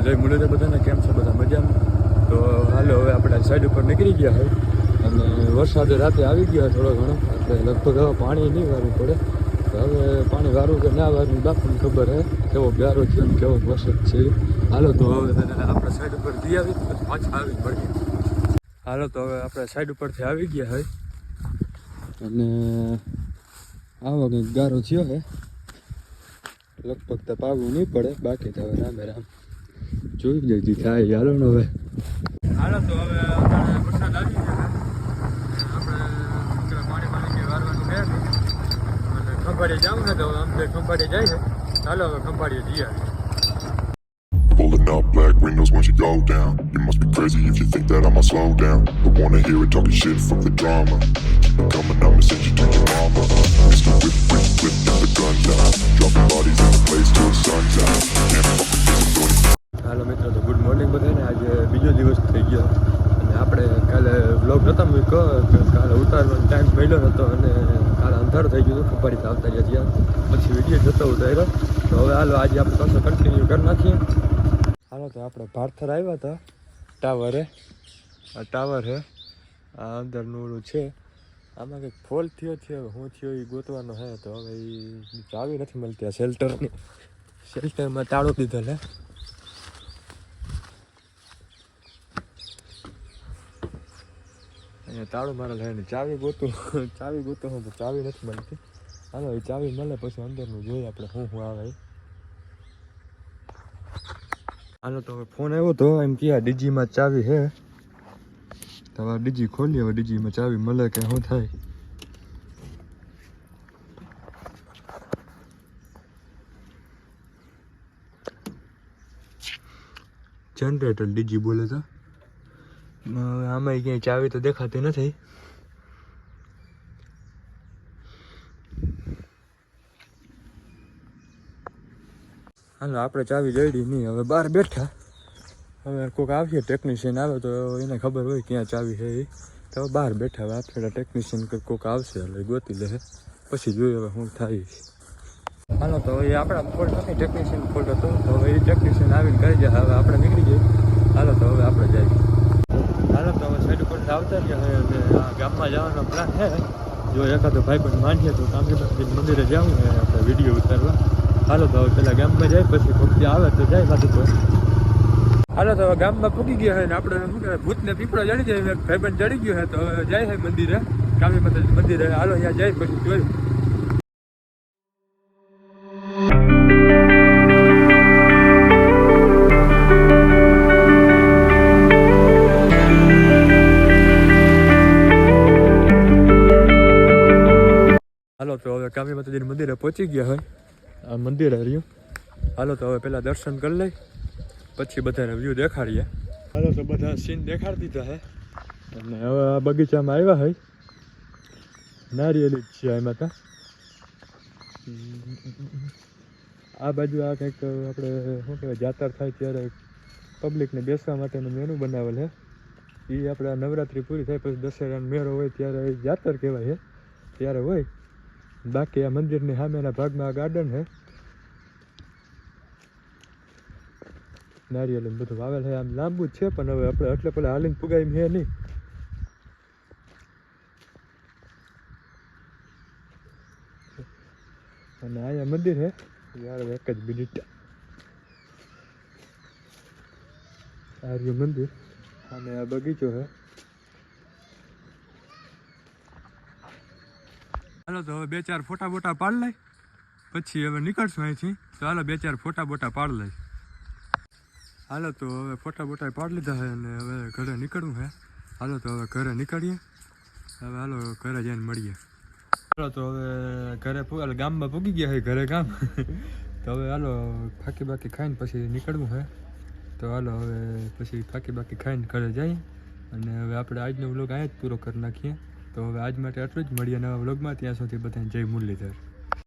જય મુરલીધર બધાને કેમ છો બધા મજામાં. તો હાલો હવે આપણે સાઈડ ઉપર નીકળી ગયા હોય અને વરસાદ રાતે આવી ગયા થોડો ઘણો આપણે લગભગ હવે પાણી નહીં વારવું પડે. તો હવે પાણી વારવું કે ના વારવું બાપુને ખબર હે કેવો ગારો છે અને કેવો વરસાદ છે. હાલો તો હવે આપણે સાઈડ ઉપર જઈ આવી પછી પાછા આવી મળીએ. હાલો તો હવે આપણે સાઈડ ઉપરથી આવી ગયા હોય અને આવો કંઈક ગારો થયો હે. લગભગ તો પાવું નહીં પડે બાકી તો હવે રામે રામ જોઈ જઈ થાય. હાલો ને હવે હાલો તો હવે વરસાદ આવી ગયો આપણે પાણી વારવાનું છે અને ખંભાળીએ જાઉં ને તો આમ ખંભાળીએ જાય છે. ચાલો હવે ખંભાળીએ જઈએ. Pulling up black windows once you go down. You must be crazy if you think that I'ma slow down. Don't wanna hear it talking shit, fuck the drama. Keep it coming, I'ma send you to your mama. Mr. Whip, whip, whip, get the guns out. Dropping bodies in the place till the sun's out. Can't fuck with this, I'm doing. હાલો મિત્રો, તો good morning બધાને. આજે બીજો દિવસ થઈ ગયો અને આપણે કાલે વ્લોગ નહોતા મૂક્યો કે કાલે ઉતારવાનો ટાઈમ મળ્યો નહોતો અને કાલે અંધારું થઈ ગયું હતું. ખંભાળીથી આવતા રહ્યા ત્યાં પછી વિડીયો જતો ઉતાર્યો. તો હવે હાલો આજે આપણે પાછો કન્ટિન્યુ કરી નાખીએ. હાલો તો આપણે ભારથર આવ્યા હતા ટાવરે. આ ટાવર છે, આ અંદરનું ઓલું છે. આમાં કંઈક ફોલ થયો છે, હું થયો એ ગોતવાનો છે. તો હવે એ ચાવી નથી મળતી. આ શેલ્ટરમાં તાળો દીધેલ હે. અહીંયા તાળું મારેલ હે ને ચાવી ગોતું હું તો ચાવી નથી મળતી. હાલો એ ચાવી મળે પછી અંદરનું જોઈએ આપણે શું આવે. હાલો તો હવે ફોન આવ્યો તો એમ કે આ ડીજીમાં ચાવી છે. તો હવે ડીજી ખોલીએ, હવે ડીજીમાં ચાવી મળે કે શું થાય. જનરેટર ડીજી બોલે તો આમાં ક્યાંય ચાવી તો દેખાતી નથી. હાલો આપણે ચાવી જડી નહીં, હવે બહાર બેઠા. હવે કોઈક આવીએ ટેકનિશિયન આવે તો એને ખબર હોય ક્યાં ચાવી છે એ. તો હવે બહાર બેઠા. હવે આપણે ટેકનિશિયન કોઈક આવશે એટલે ગોતી લે પછી જોઈએ હવે શું થાય. હાલો તો એ આપણા ફોલ્ટ નથી, ટેકનિશિયન ફોલ્ટ હતો. તો હવે એ ટેકનિશિયન આવીને કરી જાય. હવે આપણે નીકળી જઈએ. હાલો તો હવે આપણે જઈએ. હાલો તો હવે સાઈડ ઉપર આવતા રહ્યા હોય અને આ ગામમાં જવાનો પ્લાન છે. જો એકાદો ભાઈ પણ માંડીએ તો કામજી મંદિરે જવું હોય આપણે વિડીયો ઉતારવા. હાલો તો હવે પેલા ગામમાં જાય પછી ભક્તિ આવે તો જાય પાછું તો. હાલો તો હવે ગામમાં પૂગી ગયા હોય ને આપણે શું કહેવાય ભૂતને પીપળો ચડી જાય. ભાઈબંધ ચડી ગયો હોય તો હવે જાય છે મંદિરે, કામી માતાજી મંદિરે. હાલો અહીંયા જાય પછી જોયું. હાલો તો હવે કામી માતાજીના મંદિરે પહોંચી ગયા હોય. આ મંદિર રહ્યું. હાલો તો હવે પહેલાં દર્શન કરી લઈ પછી બધાને વ્યૂ દેખાડીએ. હાલો તો બધા સીન દેખાડી દીધા છે અને હવે આ બગીચામાં આવ્યા હોય. નારિયેલી જ છે એમાં તો. આ બાજુ આ કંઈક આપણે શું કહેવાય જાતર થાય ત્યારે પબ્લિકને બેસવા માટેનું મેનુ બનાવેલ છે. એ આપણે આ નવરાત્રિ પૂરી થાય પછી દશેરાનો મેળો હોય ત્યારે જાતર કહેવાય છે, ત્યારે હોય. બાકી આ મંદિરની સામેના ભાગમાં આ ગાર્ડન છે. નારિયેલ બધું વાવેલ છે. આમ લાંબુ જ છે પણ હવે આપણે એટલે પેલા હાલીને પુગાઈ છે નહીં. અને અહીંયા મંદિર છે યાર, એક જ મિનિટ. આ રહ્યું મંદિર અને આ બગીચો છે. હાલો તો હવે 2-4 ફોટા બોટા પાડ લઈ પછી હવે નીકળશું અહીંથી. તો હાલો 2-4 ફોટા બોટા પાડ લઈ. હાલો તો હવે ફોટા બોટા પાડી લીધા છે અને હવે ઘરે નીકળવું છે. હાલો તો હવે ઘરે નીકળીએ. હવે હાલો ઘરે જઈને મળીએ. હાલો તો હવે ઘરે ગામમાં પૂગી ગયા છે, ઘરે ગામ. તો હવે હાલો ફાકી બાકી ખાઈને પછી નીકળવું છે. તો હાલો હવે પછી ફાકી બાકી ખાઈને ઘરે જઈએ અને હવે આપણે આજનો વ્લોગ અહીંયા જ પૂરો કરી નાખીએ. તો હવે આજ માટે આટલું જ. મળીએ નવા વ્લોગમાં. ત્યાં સુધી બધાને જય મુરલીધર.